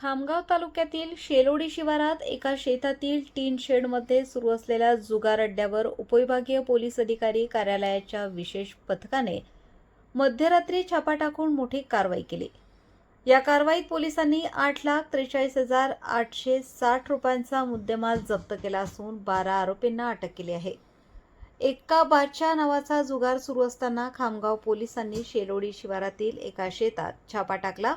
खामगाव तालुक्यातील शेलोडी शिवारात एका शेतातील टीन शेडमध्ये सुरू असलेल्या जुगार अड्ड्यावर उपविभागीय पोलीस अधिकारी कार्यालयाच्या विशेष पथकाने मध्यरात्री छापा टाकून मोठी कारवाई केली। या कारवाईत पोलिसांनी 8,43,860 रुपयांचा मुद्देमाल जप्त केला असून 12 आरोपींना अटक केली आहे। एक्का बादशाह नावाचा जुगार सुरू असताना खामगाव पोलिसांनी शेलोडी शिवारातील एका शेतात छापा टाकला।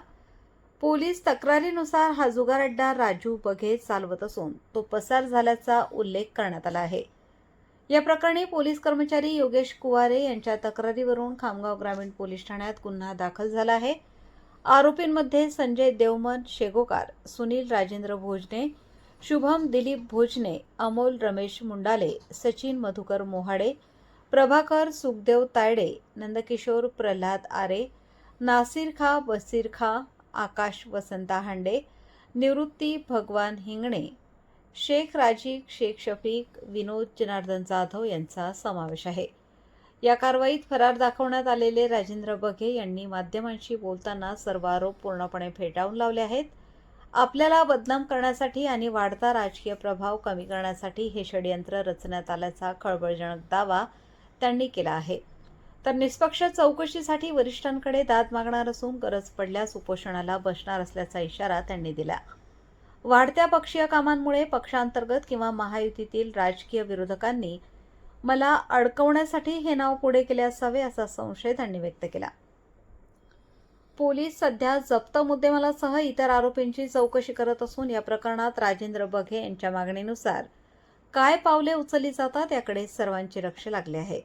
पोलीस तक्रारीनुसार हा जुगार अड्डा राजू बघे चालवत असून तो पसार झाल्याचा उल्लेख करण्यात आला आहे। या प्रकरणी पोलीस कर्मचारी योगेश कुवारे यांच्या तक्रारीवरून खामगाव ग्रामीण पोलीस ठाण्यात गुन्हा दाखल झाला आहे। आरोपींमध्ये संजय देवमन शेगोकार, सुनील राजेंद्र भोजने, शुभम दिलीप भोजने, अमोल रमेश मुंडाले, सचिन मधुकर मोहाडे, प्रभाकर सुखदेव तायडे, नंदकिशोर प्रल्हाद आरे, नासिर खा बसीर खा, आकाश वसंता हांडे, निवृत्ती भगवान हिंगणे, शेख राजी, शेख शफीक, विनोद जनार्दन जाधव यांचा समावेश आहे। या कारवाईत फरार दाखवण्यात आलेले राजेंद्र बघे यांनी माध्यमांशी बोलताना सर्व आरोप पूर्णपणे फेटाळून लावले आहेत। आपल्याला बदनाम करण्यासाठी आणि वाढता राजकीय प्रभाव कमी करण्यासाठी हे षडयंत्र रचण्यात आल्याचा खळबळजनक दावा त्यांनी केला आहे। तर निष्पक्ष चौकशीसाठी वरिष्ठांकडे दाद मागणार असून गरज पडल्यास उपोषणाला बसणार असल्याचा इशारा त्यांनी दिला। वाढत्या पक्षीय कामांमुळे पक्षांतर्गत किंवा महायुतीतील राजकीय विरोधकांनी मला अडकवण्यासाठी हे नाव पुढे केले असावे असा संशय त्यांनी व्यक्त केला। पोलीस सध्या जप्त मुद्देमालासह इतर आरोपींची चौकशी करत असून या प्रकरणात राजेंद्र बघे यांच्या मागणीनुसार काय पावले उचलली जातात याकडे सर्वांचे लक्ष लागले आहे।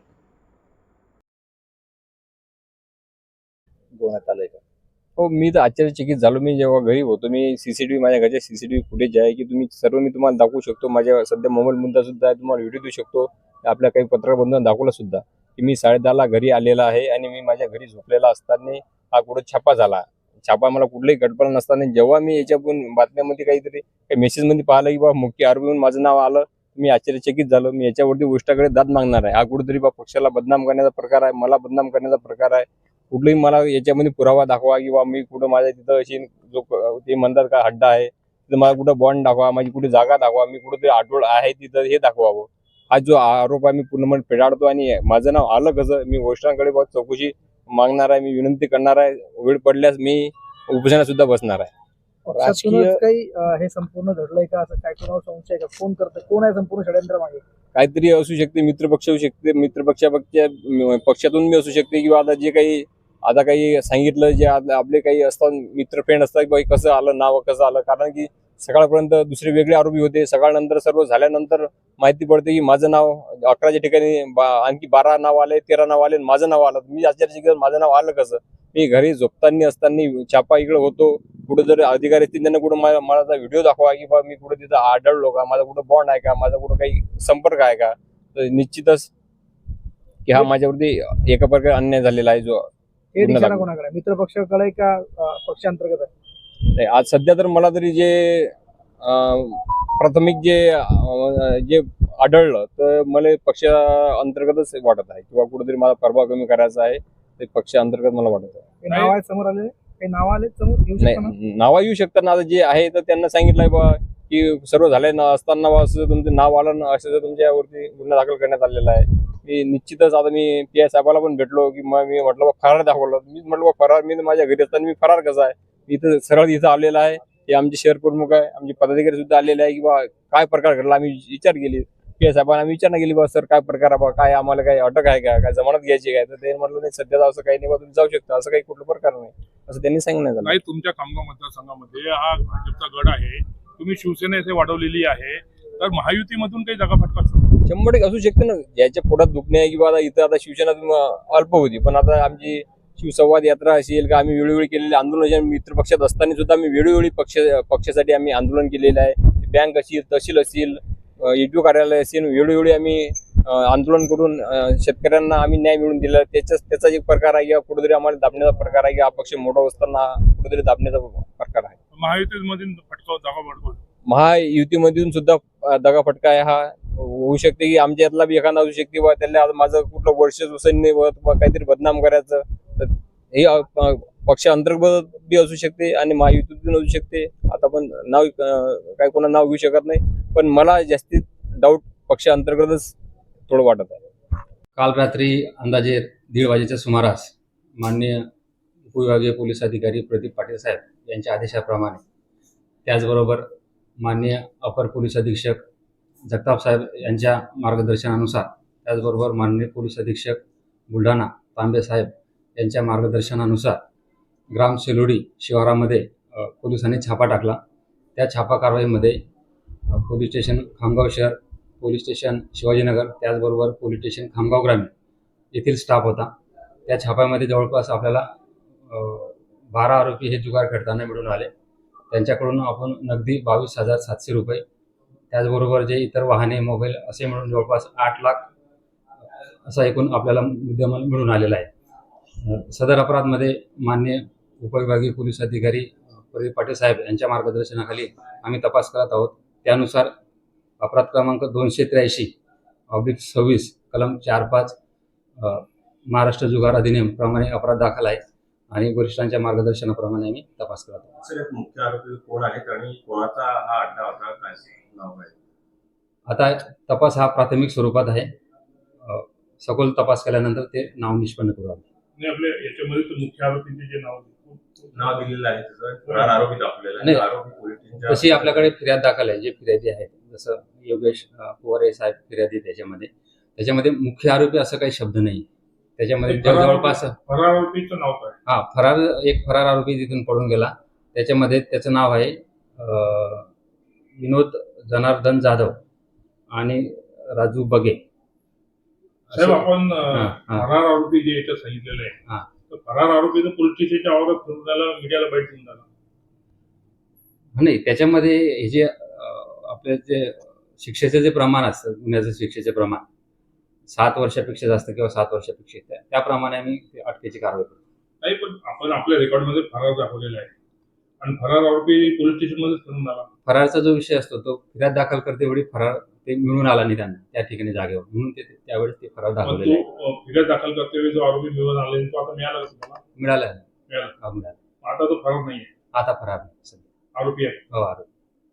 हो, मी तर आश्चर्यचकित झालो। मी जेव्हा घरी होतो, मी सीसीटीव्ही माझ्या घरच्या सीसीटीव्ही फुटेज आहे की तुम्ही सर्व मी तुम्हाला दाखवू शकतो। माझ्या सध्या मोबाईल मुद्दा सुद्धा आहे, तुम्हाला व्हिडिओ देऊ शकतो। आपल्या काही पत्रकार बंधूंना दाखवला सुद्धा की मी 10:30ला घरी आलेला आहे आणि मी माझ्या घरी झोपलेला असताना हा कुठं छापा झाला। छापा मला कुठलाही कल्पना नसताना जेव्हा मी याच्यातून बातम्यामध्ये काहीतरी काही मेसेजमध्ये पाहिलं की बा मुख्य आरोपी म्हणून माझं नाव आलं, मी आश्चर्यचकित झालो। मी याच्यावरती गोष्टाकडे दाद मागणार आहे। हा कुठेतरी बा पक्षाला बदनाम करण्याचा प्रकार आहे, मला बदनाम करण्याचा प्रकार आहे। कुठलाही मला याच्यामध्ये पुरावा दाखवा किंवा मी कुठं माझ्या तिथं अशी जो ते म्हणतात का हड्डा आहे तिथं मला कुठं बॉन्ड दाखवा, माझी कुठे जागा दाखवा, मी कुठेतरी आठवड आहे तिथं हे दाखवावं। हा जो आरोप आहे मी पूर्णपणे फेटाळतो आणि माझं नाव आलं कसं मी गोष्टांकडे चौकशी मागणार आहे। मी विनंती करणार आहे, वेळ पडल्यास मी उपोषणाला सुद्धा बसणार आहे। राजकीय काही हे संपूर्ण घडलंय का, असं काय कोणावर संशय का, कोण करतं, कोण आहे संपूर्ण षडयंत्र मागे? काहीतरी असू शकते, मित्रपक्ष असू शकते, पक्षातून मी असू शकते किंवा आता जे काही आता काही सांगितलं जे आपले काही असतात मित्र फ्रेंड असतात की कसं आलं नाव कसं आलं, कारण की सकाळपर्यंत दुसरे वेगळे आरोपी होते। सकाळनंतर सर्व झाल्यानंतर माहिती पडते की माझं नाव 11च्या ठिकाणी आणखी 12 नाव आले, 13 नाव आले, माझं नाव आलं। मी आश्चर्यचकित माझं नाव आलं कसं? मी घरी झोपताना असताना छापा इकडे होतो, कुठं जर अधिकारी असतील त्यांना कुठं मला व्हिडिओ दाखवा की बा मी कुठं तिथं आढळलो का, माझा कुठं बॉन्ड आहे का, माझा कुठं काही संपर्क आहे का, तर निश्चितच की हा माझ्यावरती एका प्रकारे अन्याय झालेला आहे। जो हे निशाणा कोणाकडे, मित्र पक्षाकडे का पक्षांतर्गत आहे? आज सध्या तर मला तरी जे प्राथमिक जे आढळलं तर मला पक्ष अंतर्गतच वाटत आहे किंवा कुठेतरी मला प्रभाव कमी करायचा आहे, ते पक्ष अंतर्गत मला वाटत आहे। नाव आहे समोर आले, काही नाव आले समोर येऊ शकतात? नाही, नाव येऊ शकतात ना, जे आहे तर त्यांना सांगितलंय बा की सर्व झाले असताना असं तुमचं नाव आलं ना, असं तुमच्यावरती गुन्हा दाखल करण्यात आलेला आहे। मी निश्चितच आता मी पी आय साहेबाला पण भेटलो की मग मी म्हटलं फरार दाखवलं। मी म्हटलं फरार, मी माझ्या घरी असताना मी फरार कसा आहे? इथं सरळ इथं आलेला आहे, हे आमचे शहर प्रमुख आहे, आमचे पदाधिकारी सुद्धा आलेले आहे की बा काय प्रकार घडला। आम्ही विचार केली पी आय साहेबांना, आम्ही विचारणा केली बा सर काय प्रकार आहे, काय आम्हाला काही अटक आहे का, काय जमानत घ्यायची काय? तर ते म्हटलं नाही सध्या असं काही नाही बा, तुम्ही जाऊ शकता, असं काही कुठलं प्रकार नाही असं त्यांनी सांगण्यात आलं। तुमच्या खामगाव मतदारसंघामध्ये हा भाजपचा गड आहे, तुम्ही शिवसेना येथे वाढवलेली आहे, तर महायुतीमधून काही जागा फटका 100% असू शकते ना। ज्याच्या पोटात दुखणे आहे किंवा इथं आता शिवसेना अल्प होती, पण आता आमची शिवसंवाद यात्रा असेल का आम्ही वेळोवेळी केलेले आंदोलन, मित्र पक्षात असताना सुद्धा आम्ही वेळोवेळी पक्षासाठी आम्ही आंदोलन केलेलं आहे। बँक असेल, तहसील असेल, ईडीओ कार्यालय असेल, वेळोवेळी आम्ही आंदोलन करून शेतकऱ्यांना आम्ही न्याय मिळवून दिला। त्याचा एक प्रकार आहे किंवा कुठेतरी आम्हाला दाबण्याचा प्रकार आहे की हा पक्ष मोठा असताना कुठेतरी दाबण्याचा प्रकार आहे। महायुतीमधून फटका जागा भडकवली, महायुतीमधून सुद्धा दगाफटका आहे हा होऊ शकते की आमच्यातला बी एखादा होऊ शकते बा त्याला माझं कुठलं वर्ष नाही काहीतरी बदनाम करायचं, तर हे पक्ष अंतर्गत बी असू शकते आणि महायुतीतून असू शकते. आता पण नाव काय कोणा नाव घेऊ शकत नाही, पण मला जास्तीत डाऊट पक्ष अंतर्गतच थोडं वाटत आहे. काल रात्री अंदाजे 1:30 वाजेच्या सुमारास माननीय उपविभागीय पोलीस अधिकारी प्रदीप पाटील साहेब यांच्या आदेशाप्रमाणे, त्याचबरोबर माननीय अपर पोलीस अधीक्षक जगताप साहेब यांच्या मार्गदर्शनानुसार, त्याचबरोबर माननीय पोलीस अधीक्षक बुलढाणा तांबे साहेब यांच्या मार्गदर्शनानुसार ग्राम सेलोडी शिवारामध्ये पोलिसांनी छापा टाकला. त्या छापा कारवाईमध्ये पोलीस स्टेशन खामगाव शहर, पोलीस स्टेशन शिवाजीनगर, त्याचबरोबर पोलीस स्टेशन खामगाव ग्रामीण येथील स्टाफ होता. त्या छाप्यामध्ये जवळपास आपल्याला 12 आरोपी हे जुगार खेळताना मिळून आले. त्यांच्याकडून आपण नगदी 22,700 रुपये, त्याचबरोबर जे इतर वाहने, मोबाईल असे मिळून जवळपास 8 लाख असा एकूण आपल्याला मुद्देमाल मिळून आलेला आहे. सदर अपराधमध्ये माननीय उपविभागीय पोलीस अधिकारी प्रदीप पाटील साहेब यांच्या मार्गदर्शनाखाली आम्ही तपास करत आहोत. त्यानुसार अपराध क्रमांक 283/26 कलम 4(5) महाराष्ट्र जुगार अधिनियम प्रमाणे अपराध दाखल आहे आणि वरिष्ठांच्या मार्गदर्शनाप्रमाणे आम्ही तपास करत आहोत. सर, मुख्य आरोपी कोण आहेत आणि कोणाचा हा अड्डा होता, काय नाव आहे? आता तपास हा प्राथमिक स्वरूपात आहे. सखोल तपास केल्यानंतर ते नाव निष्पन्न करू आम्ही. आणि आपल्या याच्यामध्ये तर मुख्य आरोपींचे जे नाव दिलेलं आहे त्याचं फरार आरोपी दाखवलेलं आहे. नाही. आरोपी पोलीस तशी आपल्याकडे फिर्याद दाखल आहे. जे फिर्यादी आहेत, जसं योगेश पोवारे साहेब फिर्यादी, त्याच्यामध्ये मुख्य आरोपी असं काही शब्द नाही. त्याच्यामध्ये जवळपास फरार आरोपीचं नाव काय? एक फरार आरोपी तिथून पडून गेला. त्याच्यामध्ये त्याचं नाव आहे विनोद जनार्दन जाधव आणि राजू बगे. साहेब, आपण हा. फरार आरोपी जे याच्यात सांगितलेलं हा. आहे, तर फरार आरोपीचं पोलीस स्टेशनच्या आवारात फिरून झाला, मीडियाला बाईट देऊन झाला. नाही, त्याच्यामध्ये हे जे आपले जे शिक्षेचे जे प्रमाण असतं, गुन्ह्याचं शिक्षेचे प्रमाण 7 वर्षापेक्षा जास्त किंवा 7 वर्षापेक्षा, त्याप्रमाणे आम्ही अटकेची कारवाई करतो. नाही, पण आपण आपल्या रेकॉर्डमध्ये फरार दाखवलेला आहे आणि फरार आरोपी पोलीस स्टेशनमध्येच फिरून आला. फरारचा जो विषय असतो तो फिर्याद दाखल करते वेळी फरार ते मिळून आला नाही त्यांना त्या ठिकाणी जागेवर, म्हणून त्यावेळेस ते फरार पण दाखवलेले आहे. तो फिर्याद दाखल करते वेळी जो आरोपी मिळून आला तो आता मिळाला का तुम्हाला? मिळाला आहे. मिळाला. मिळाला. आता तो फरार नाहीये, आता फरार नाही सध्या. आरोपी आहे. हो, आरोपी.